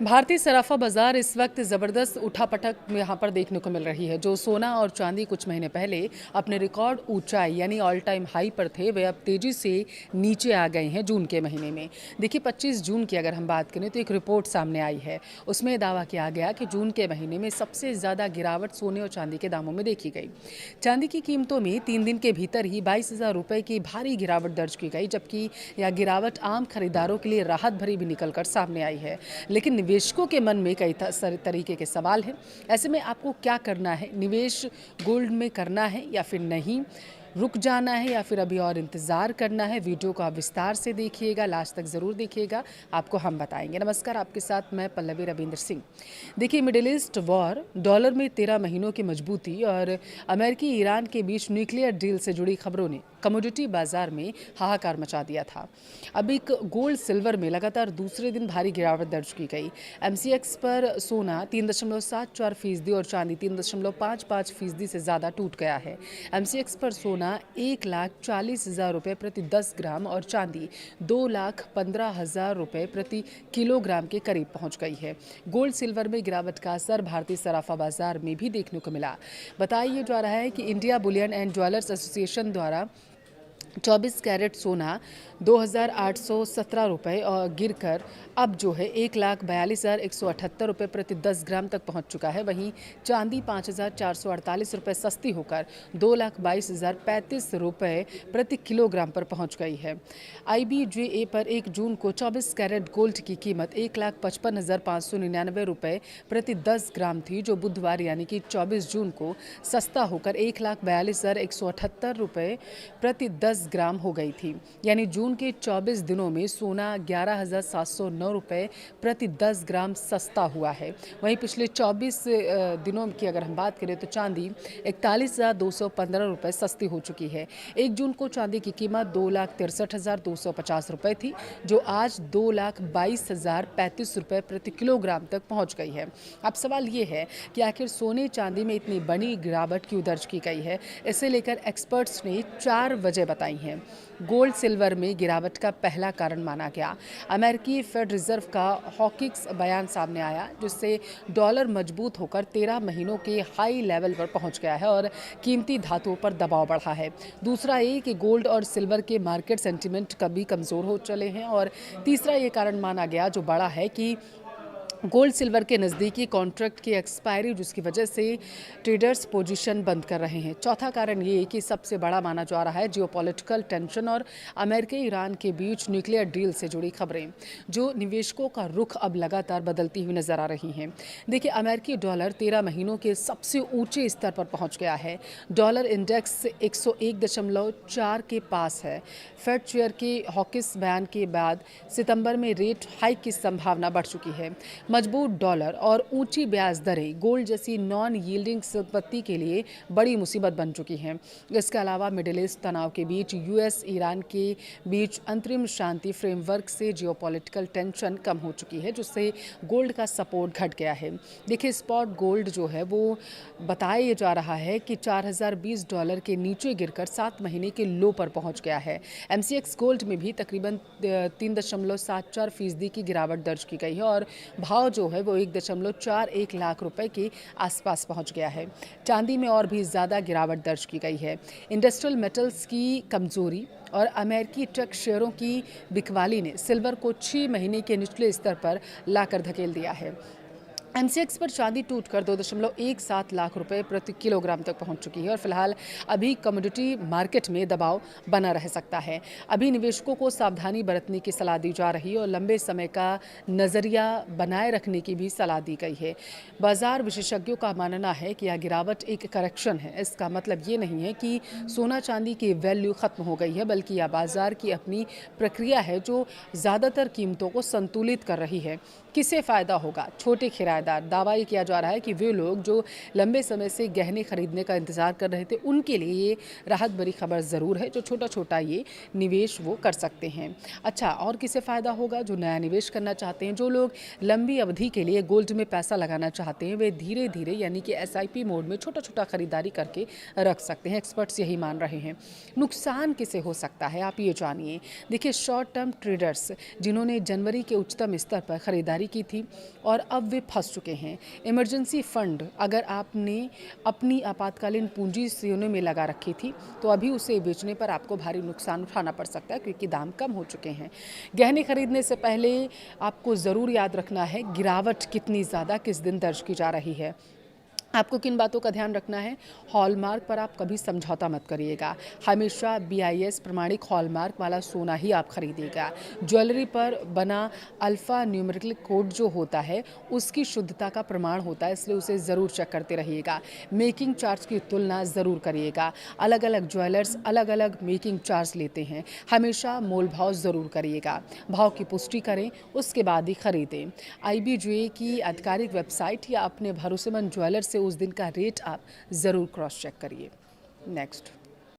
भारतीय सराफा बाजार इस वक्त ज़बरदस्त उठापटक यहाँ पर देखने को मिल रही है। जो सोना और चांदी कुछ महीने पहले अपने रिकॉर्ड ऊंचाई यानी ऑल टाइम हाई पर थे, वे अब तेज़ी से नीचे आ गए हैं जून के महीने में। देखिए 25 जून की अगर हम बात करें तो एक रिपोर्ट सामने आई है। उसमें दावा किया गया कि जून के महीने में सबसे ज़्यादा गिरावट सोने और चांदी के दामों में देखी गई। चांदी की कीमतों में 3 दिन के भीतर ही 22,000 रुपये की भारी गिरावट दर्ज की गई, जबकि यह गिरावट आम खरीदारों के लिए राहत भरी भी निकलकर सामने आई है। लेकिन निवेशकों के मन में कई तरीके के सवाल हैं। ऐसे में आपको क्या करना है? निवेश गोल्ड में करना है या फिर नहीं? रुक जाना है या फिर अभी और इंतज़ार करना है? वीडियो को आप विस्तार से देखिएगा, लास्ट तक ज़रूर देखिएगा, आपको हम बताएंगे। नमस्कार, आपके साथ मैं पल्लवी रविंद्र सिंह। देखिए, मिडिल ईस्ट वॉर, डॉलर में 13 महीनों की मजबूती और अमेरिकी ईरान के बीच न्यूक्लियर डील से जुड़ी खबरों ने कमोडिटी बाजार में हाहाकार मचा दिया था। अब एक गोल्ड सिल्वर में लगातार दूसरे दिन भारी गिरावट दर्ज की गई। MCX पर सोना 3.74% और चांदी 3.55% से ज़्यादा टूट गया है। MCX पर सोना 1,40,000 रुपये प्रति 10 ग्राम और चांदी 2,15,000 रुपये प्रति किलोग्राम के करीब पहुंच गई है। गोल्ड सिल्वर में गिरावट का असर भारतीय सराफा बाजार में भी देखने को मिला। बताया जा रहा है कि India Boolean and jewellers association द्वारा 24 कैरेट सोना 2,817 रुपये और गिरकर अब जो है 1,42,178 रुपये प्रति 10 ग्राम तक पहुंच चुका है। वहीं चांदी 5,448 रुपये सस्ती होकर 2,22,035 रुपये प्रति किलोग्राम पर पहुंच गई है। IBJA पर 1 जून को 24 कैरेट गोल्ड की कीमत 1,55,599 रुपये प्रति 10 ग्राम थी, जो बुधवार यानी कि 24 जून को सस्ता होकर 1,42,178 रुपये प्रति 10 ग्राम हो गई थी। यानी जून के 24 दिनों में सोना 11,709 रुपये प्रति 10 ग्राम सस्ता हुआ है। वहीं पिछले 24 दिनों की अगर हम बात करें तो चांदी 41,215 रुपये सस्ती हो चुकी है। 1 जून को चांदी की कीमत 2,63,250 रुपये थी, जो आज 2,22,035 रुपये प्रति किलोग्राम तक पहुंच गई है। अब सवाल ये है कि आखिर सोने चांदी में इतनी बड़ी गिरावट क्यों दर्ज की गई है? इसे लेकर एक्सपर्ट्स ने 4 वजह बताई हैं। गोल्ड सिल्वर में गिरावट का पहला कारण माना गया अमेरिकी फेड रिजर्व का हॉकिक्स बयान सामने आया, जिससे डॉलर मजबूत होकर 13 महीनों के हाई लेवल पर पहुंच गया है और कीमती धातुओं पर दबाव बढ़ा है। दूसरा ये कि गोल्ड और सिल्वर के मार्केट सेंटिमेंट कभी कमज़ोर हो चले हैं और तीसरा ये कारण माना गया जो बड़ा है कि गोल्ड सिल्वर के नज़दीकी कॉन्ट्रैक्ट की एक्सपायरी, जिसकी वजह से ट्रेडर्स पोजीशन बंद कर रहे हैं। चौथा कारण ये कि सबसे बड़ा माना जा रहा है जियोपॉलिटिकल टेंशन और अमेरिका ईरान के बीच न्यूक्लियर डील से जुड़ी खबरें, जो निवेशकों का रुख अब लगातार बदलती हुई नजर आ रही हैं। देखिए, अमेरिकी डॉलर 13 महीनों के सबसे ऊंचे स्तर पर पहुंच गया है। डॉलर इंडेक्स 101.4 के पास है। फेड चेयर के हॉकिस बयान के बाद सितंबर में रेट हाइक की संभावना बढ़ चुकी है। मजबूत डॉलर और ऊंची ब्याज दरें गोल्ड जैसी नॉन यील्डिंग संपत्ति के लिए बड़ी मुसीबत बन चुकी हैं। इसके अलावा मिडिल ईस्ट तनाव के बीच US ईरान के बीच अंतरिम शांति फ्रेमवर्क से जियोपॉलिटिकल टेंशन कम हो चुकी है, जिससे गोल्ड का सपोर्ट घट गया है। देखिए, स्पॉट गोल्ड जो है वो बताया जा रहा है कि $4,020 के नीचे गिरकर 7 महीने के लो पर पहुंच गया है। MCX गोल्ड में भी तकरीबन 3.74% की गिरावट दर्ज की गई है और भाव जो है वो 1.41 लाख रुपए के आसपास पहुंच गया है। चांदी में और भी ज़्यादा गिरावट दर्ज की गई है। इंडस्ट्रियल मेटल्स की कमजोरी और अमेरिकी टेक शेयरों की बिकवाली ने सिल्वर को 6 महीने के निचले स्तर पर लाकर धकेल दिया है। MCX पर चांदी टूटकर 2.17 लाख रुपए प्रति किलोग्राम तक पहुंच चुकी है और फिलहाल अभी कमोडिटी मार्केट में दबाव बना रह सकता है। अभी निवेशकों को सावधानी बरतने की सलाह दी जा रही है और लंबे समय का नज़रिया बनाए रखने की भी सलाह दी गई है। बाजार विशेषज्ञों का मानना है कि यह गिरावट एक करेक्शन है। इसका मतलब ये नहीं है कि सोना चांदी की वैल्यू ख़त्म हो गई है, बल्कि यह बाजार की अपनी प्रक्रिया है जो ज़्यादातर कीमतों को संतुलित कर रही है। किसे फ़ायदा होगा? छोटे किराएदार। दावा ये किया जा रहा है कि वे लोग जो लंबे समय से गहने खरीदने का इंतज़ार कर रहे थे, उनके लिए ये राहत भरी खबर ज़रूर है। जो छोटा छोटा ये निवेश वो कर सकते हैं। अच्छा, और किसे फ़ायदा होगा? जो नया निवेश करना चाहते हैं, जो लोग लंबी अवधि के लिए गोल्ड में पैसा लगाना चाहते हैं, वे धीरे धीरे यानी कि SIP मोड में छोटा छोटा खरीदारी करके रख सकते हैं। एक्सपर्ट्स यही मान रहे हैं। नुकसान किसे हो सकता है, आप ये जानिए। देखिए, शॉर्ट टर्म ट्रेडर्स जिन्होंने जनवरी के उच्चतम स्तर पर खरीदारी जारी की थी और अब वे फंस चुके हैं। इमरजेंसी फंड अगर आपने अपनी आपातकालीन पूंजी सोने में लगा रखी थी तो अभी उसे बेचने पर आपको भारी नुकसान उठाना पड़ सकता है, क्योंकि दाम कम हो चुके हैं। गहने खरीदने से पहले आपको ज़रूर याद रखना है गिरावट कितनी ज़्यादा किस दिन दर्ज की जा रही है। आपको किन बातों का ध्यान रखना है? हॉलमार्क पर आप कभी समझौता मत करिएगा। हमेशा BIS प्रमाणिक हॉलमार्क वाला सोना ही आप खरीदिएगा। ज्वेलरी पर बना अल्फ़ा न्यूमेरिकल कोड जो होता है उसकी शुद्धता का प्रमाण होता है, इसलिए उसे ज़रूर चेक करते रहिएगा। मेकिंग चार्ज की तुलना ज़रूर करिएगा। अलग अलग ज्वेलर्स अलग अलग मेकिंग चार्ज लेते हैं। हमेशा मोल भाव ज़रूर करिएगा। भाव की पुष्टि करें, उसके बाद ही खरीदें। IBJ की आधिकारिक वेबसाइट या अपने भरोसेमंद ज्वेलर से उस दिन का रेट आप ज़रूर क्रॉस चेक करिए। नेक्स्ट।